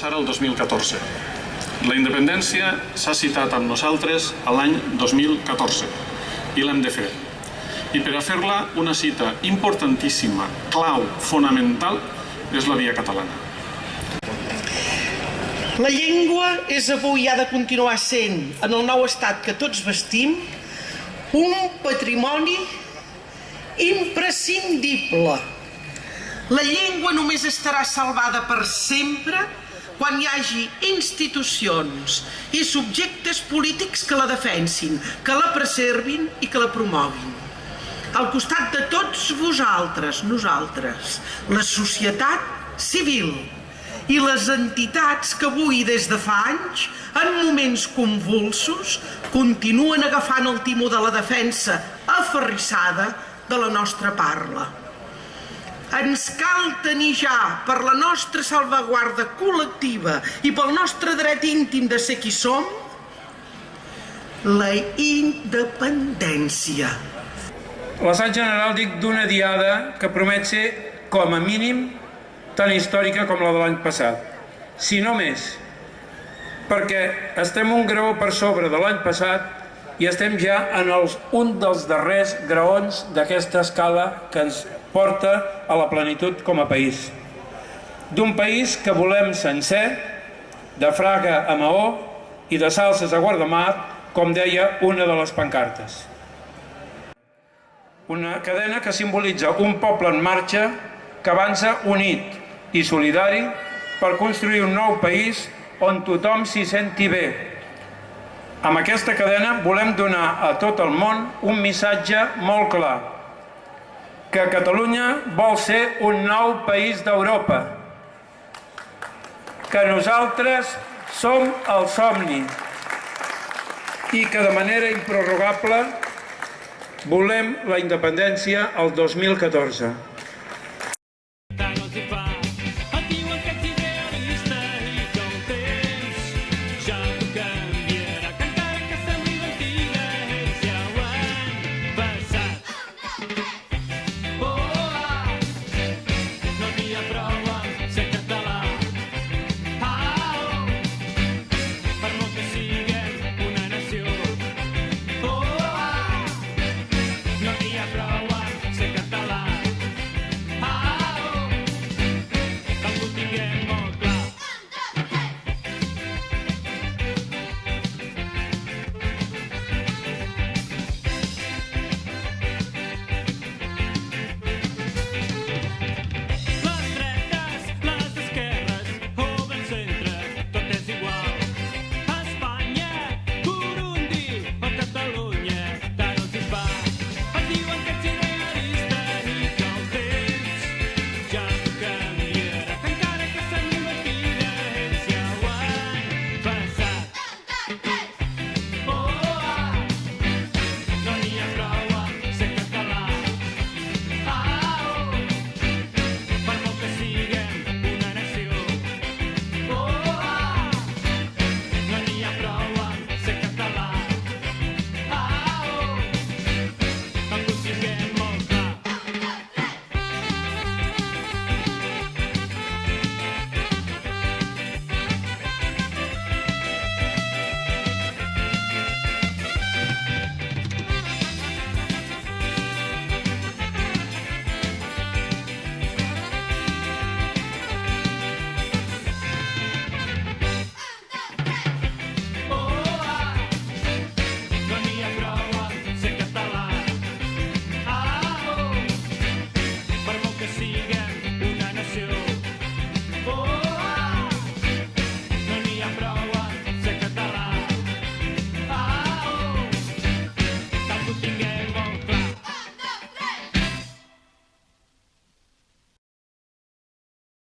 passar al 2014. La independència s'ha citat amb nosaltres l'any 2014 i l'hem de fer. I per a fer-la, una cita importantíssima, clau, fonamental, és la via catalana. La llengua és avui i ha de continuar sent, en el nou estat que tots vestim, un patrimoni imprescindible. La llengua només estarà salvada per sempre quan hi hagi institucions i subjectes polítics que la defensin, que la preservin i que la promoguin. Al costat de tots vosaltres, nosaltres, la societat civil i les entitats que avui, des de fa anys, en moments convulsos, continuen agafant el timó de la defensa aferrissada de la nostra parla. Ens cal tenir ja, per la nostra salvaguarda col·lectiva i pel nostre dret íntim de ser qui som, la independència. L'assaig general dic d'una diada que promet ser, com a mínim, tan històrica com la de l'any passat, si no més, perquè estem un graó per sobre de l'any passat i estem ja en un dels darrers graons d'aquesta escala que ens porta a la plenitud com a país. D'un país que volem sencer, de Fraga a Maó i de Salses a Guardamar, com deia una de les pancartes. Una cadena que simbolitza un poble en marxa que avança unit i solidari per construir un nou país on tothom s'hi senti bé. Amb aquesta cadena volem donar a tot el món un missatge molt clar, que Catalunya vol ser un nou país d'Europa, que nosaltres som el somni i que de manera improrrogable volem la independència el 2014.